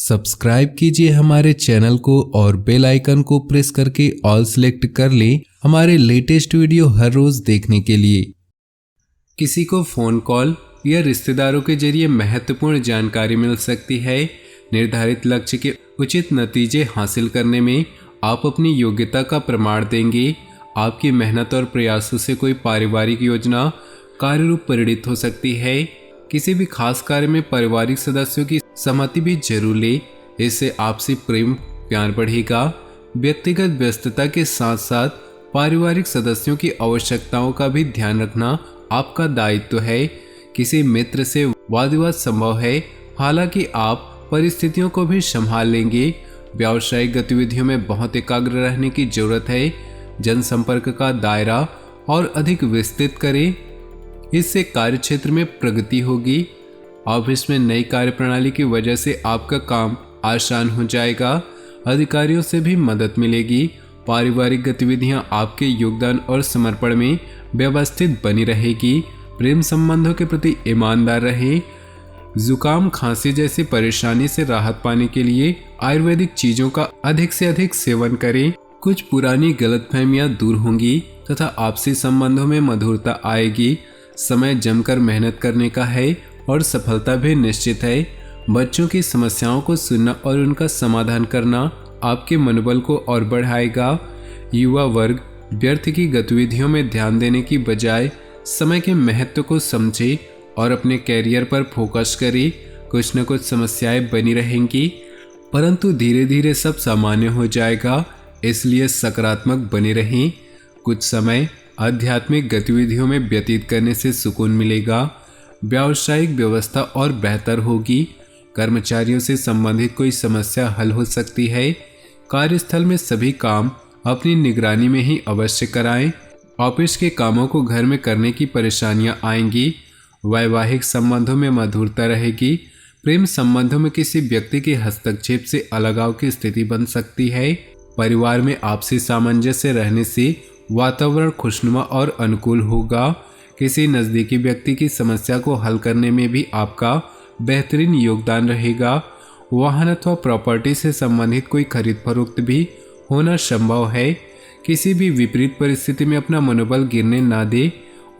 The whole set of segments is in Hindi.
सब्सक्राइब कीजिए हमारे चैनल को और बेल आइकन को प्रेस करके ऑल सेलेक्ट कर लें हमारे लेटेस्ट वीडियो हर रोज देखने के लिए। किसी को फोन कॉल या रिश्तेदारों के जरिए महत्वपूर्ण जानकारी मिल सकती है। निर्धारित लक्ष्य के उचित नतीजे हासिल करने में आप अपनी योग्यता का प्रमाण देंगे। आपकी मेहनत और प्रयासों से कोई पारिवारिक योजना कार्यरूप परिणित हो सकती है। किसी भी खास कार्य में पारिवारिक सदस्यों की सहमति भी जरूर ले, इससे आपसी प्रेम प्यार बढ़ेगा। व्यक्तिगत व्यस्तता के साथ साथ पारिवारिक सदस्यों की आवश्यकताओं का भी ध्यान रखना आपका दायित्व है। किसी मित्र से वाद विवाद संभव है, हालांकि आप परिस्थितियों को भी संभाल लेंगे। व्यावसायिक गतिविधियों में बहुत एकाग्र रहने की जरूरत है। जनसंपर्क का दायरा और अधिक विस्तृत करें, इससे कार्य क्षेत्र में प्रगति होगी। ऑफिस में नई कार्य प्रणाली की वजह से आपका काम आसान हो जाएगा। अधिकारियों से भी मदद मिलेगी। पारिवारिक गतिविधियां आपके योगदान और समर्पण में व्यवस्थित बनी रहेगी। प्रेम संबंधों के प्रति ईमानदार रहें। जुकाम खांसी जैसी परेशानी से राहत पाने के लिए आयुर्वेदिक चीजों का अधिक से अधिक सेवन करें। कुछ पुरानी गलतफहमियां दूर होंगी तथा आपसी संबंधों में मधुरता आएगी। समय जमकर मेहनत करने का है और सफलता भी निश्चित है। बच्चों की समस्याओं को सुनना और उनका समाधान करना आपके मनोबल को और बढ़ाएगा। युवा वर्ग व्यर्थ की गतिविधियों में ध्यान देने की बजाय समय के महत्व को समझे और अपने कैरियर पर फोकस करे। कुछ न कुछ समस्याएं बनी रहेंगी, परंतु धीरे धीरे सब सामान्य हो जाएगा, इसलिए सकारात्मक बने रहें। कुछ समय आध्यात्मिक गतिविधियों में व्यतीत करने से सुकून मिलेगा। व्यावसायिक व्यवस्था और बेहतर होगी। कर्मचारियों से संबंधित कोई समस्या हल हो सकती है। कार्यस्थल में सभी काम अपनी निगरानी में ही अवश्य कराएं। ऑफिस के कामों को घर में करने की परेशानियां आएंगी। वैवाहिक संबंधों में मधुरता रहेगी। प्रेम संबंधों में किसी व्यक्ति के हस्तक्षेप से अलगाव की स्थिति बन सकती है। परिवार में आपसी सामंजस्य रहने से वातावरण खुशनुमा और अनुकूल होगा। किसी नज़दीकी व्यक्ति की समस्या को हल करने में भी आपका बेहतरीन योगदान रहेगा। वाहन अथवा प्रॉपर्टी से संबंधित कोई खरीद फरोख्त भी होना संभव है। किसी भी विपरीत परिस्थिति में अपना मनोबल गिरने ना दे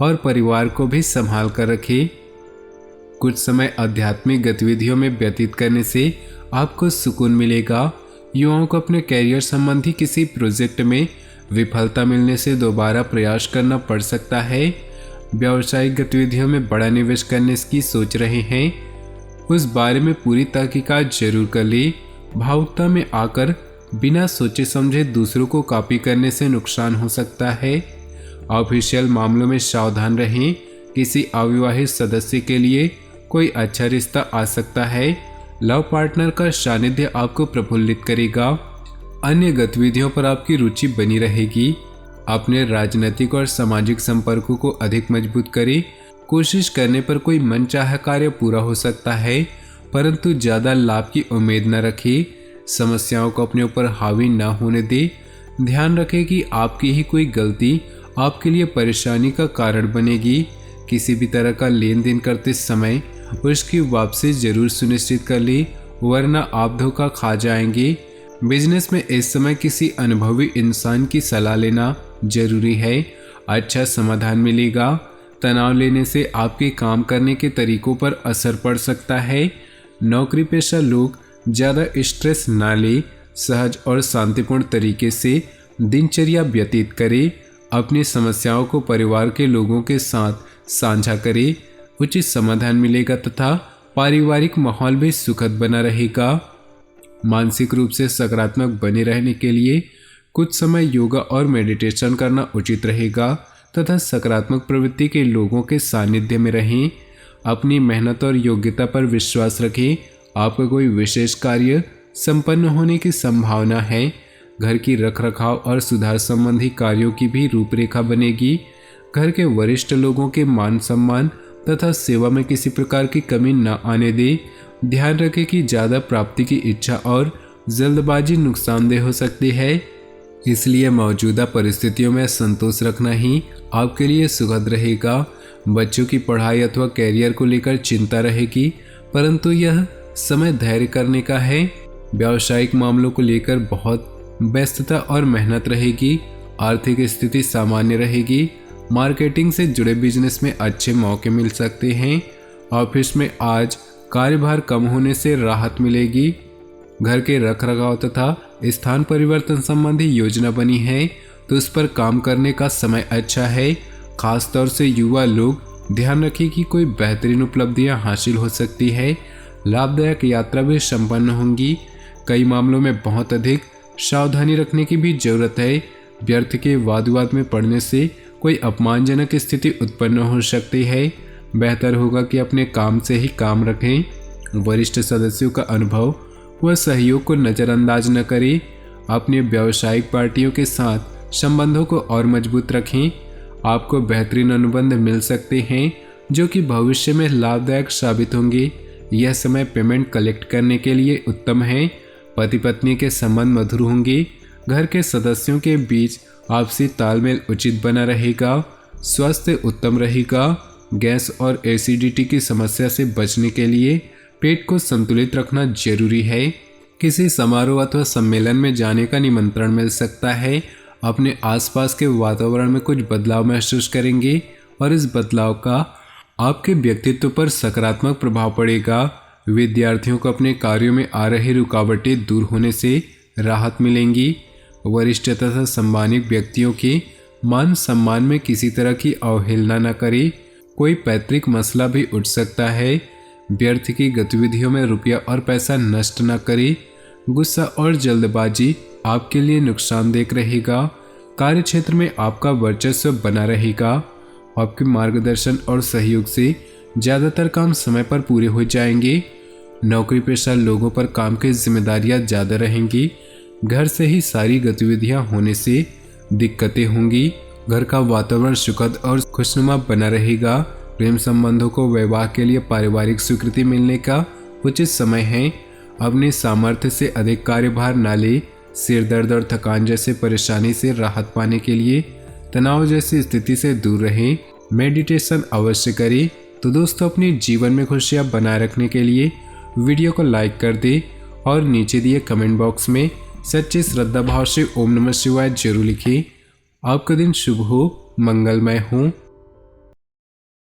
और परिवार को भी संभाल कर रखे। कुछ समय आध्यात्मिक गतिविधियों में व्यतीत करने से आपको सुकून मिलेगा। युवाओं को अपने कैरियर संबंधी किसी प्रोजेक्ट में विफलता मिलने से दोबारा प्रयास करना पड़ सकता है। व्यावसायिक गतिविधियों में बड़ा निवेश करने की सोच रहे हैं, उस बारे में पूरी तहकीकात जरूर कर ले। भावुकता में आकर बिना सोचे समझे दूसरों को कॉपी करने से नुकसान हो सकता है। ऑफिशियल मामलों में सावधान रहें। किसी अविवाहित सदस्य के लिए कोई अच्छा रिश्ता आ सकता है। लव पार्टनर का सानिध्य आपको प्रफुल्लित करेगा। अन्य गतिविधियों पर आपकी रुचि बनी रहेगी। अपने राजनीतिक और सामाजिक संपर्कों को अधिक मजबूत करें। कोशिश करने पर कोई मनचाहा कार्य पूरा हो सकता है, परंतु ज़्यादा लाभ की उम्मीद न रखें। समस्याओं को अपने ऊपर हावी न होने दें। ध्यान रखें कि आपकी ही कोई गलती आपके लिए परेशानी का कारण बनेगी। किसी भी तरह का लेन देन करते समय उसकी वापसी जरूर सुनिश्चित कर ले, वरना आप धोखा खा जाएंगे। बिजनेस में इस समय किसी अनुभवी इंसान की सलाह लेना जरूरी है। अच्छा समाधान मिलेगा। तनाव लेने से आपके काम करने के तरीकों पर असर पड़ सकता है। नौकरी पेशा लोग ज़्यादा स्ट्रेस ना ले, सहज और शांतिपूर्ण तरीके से दिनचर्या व्यतीत करें। अपनी समस्याओं को परिवार के लोगों के साथ साझा करें, उचित समाधान मिलेगा तथा पारिवारिक माहौल भी सुखद बना रहेगा। मानसिक रूप से सकारात्मक बने रहने के लिए कुछ समय योगा और मेडिटेशन करना उचित रहेगा तथा सकारात्मक प्रवृत्ति के लोगों के सानिध्य में रहें। अपनी मेहनत और योग्यता पर विश्वास रखें। आपका कोई विशेष कार्य संपन्न होने की संभावना है। घर की रखरखाव और सुधार संबंधी कार्यों की भी रूपरेखा बनेगी। घर के वरिष्ठ लोगों के मान सम्मान तथा सेवा में किसी प्रकार की कमी न आने दे। ध्यान रखें कि ज़्यादा प्राप्ति की इच्छा और जल्दबाजी नुकसानदेह हो सकती है, इसलिए मौजूदा परिस्थितियों में संतोष रखना ही आपके लिए सुखद रहेगा। बच्चों की पढ़ाई अथवा कैरियर को लेकर चिंता रहेगी, परंतु यह समय धैर्य करने का है। व्यावसायिक मामलों को लेकर बहुत व्यस्तता और मेहनत रहेगी। आर्थिक स्थिति सामान्य रहेगी। मार्केटिंग से जुड़े बिजनेस में अच्छे मौके मिल सकते हैं। ऑफिस में आज कार्यभार कम होने से राहत मिलेगी। घर के रखरखाव तथा स्थान परिवर्तन संबंधी योजना बनी है तो उस पर काम करने का समय अच्छा है। खास तौर से युवा लोग ध्यान रखें कि कोई बेहतरीन उपलब्धियां हासिल हो सकती है। लाभदायक यात्रा भी संपन्न होंगी। कई मामलों में बहुत अधिक सावधानी रखने की भी जरूरत है। व्यर्थ के वाद विवाद में पड़ने से कोई अपमानजनक स्थिति उत्पन्न हो सकती है। बेहतर होगा कि अपने काम से ही काम रखें। वरिष्ठ सदस्यों का अनुभव व सहयोग को नज़रअंदाज न करें। अपने व्यावसायिक पार्टियों के साथ संबंधों को और मजबूत रखें। आपको बेहतरीन अनुबंध मिल सकते हैं जो कि भविष्य में लाभदायक साबित होंगे। यह समय पेमेंट कलेक्ट करने के लिए उत्तम है। पति पत्नी के संबंध मधुर होंगे। घर के सदस्यों के बीच आपसी तालमेल उचित बना रहेगा। स्वास्थ्य उत्तम रहेगा। गैस और एसिडिटी की समस्या से बचने के लिए पेट को संतुलित रखना जरूरी है। किसी समारोह अथवा सम्मेलन में जाने का निमंत्रण मिल सकता है। अपने आसपास के वातावरण में कुछ बदलाव महसूस करेंगे और इस बदलाव का आपके व्यक्तित्व पर सकारात्मक प्रभाव पड़ेगा। विद्यार्थियों को अपने कार्यों में आ रही रुकावटें दूर होने से राहत मिलेंगी। वरिष्ठ तथा सम्मानित व्यक्तियों के मान सम्मान में किसी तरह की अवहेलना न करें। कोई पैतृक मसला भी उठ सकता है। व्यर्थ की गतिविधियों में रुपया और पैसा नष्ट न करें। गुस्सा और जल्दबाजी आपके लिए नुकसानदेह रहेगा। कार्य क्षेत्र में आपका वर्चस्व बना रहेगा। आपके मार्गदर्शन और सहयोग से ज़्यादातर काम समय पर पूरे हो जाएंगे। नौकरी पेशा लोगों पर काम की जिम्मेदारियां ज़्यादा रहेंगी। घर से ही सारी गतिविधियां होने से दिक्कतें होंगी। घर का वातावरण सुखद और खुशनुमा बना रहेगा। प्रेम संबंधों को विवाह के लिए पारिवारिक स्वीकृति मिलने का उचित समय है। अपने सामर्थ्य से अधिक कार्यभार न ले। सिर दर्द और थकान जैसे परेशानी से राहत पाने के लिए तनाव जैसी स्थिति से दूर रहें। मेडिटेशन अवश्य करें। तो दोस्तों, अपने जीवन में खुशियां बनाए रखने के लिए वीडियो को लाइक कर दें और नीचे दिए कमेंट बॉक्स में सच्चे श्रद्धा भाव से ओम नमः शिवाय जरूर लिखें। आपका दिन शुभ हो, मंगलमय हो।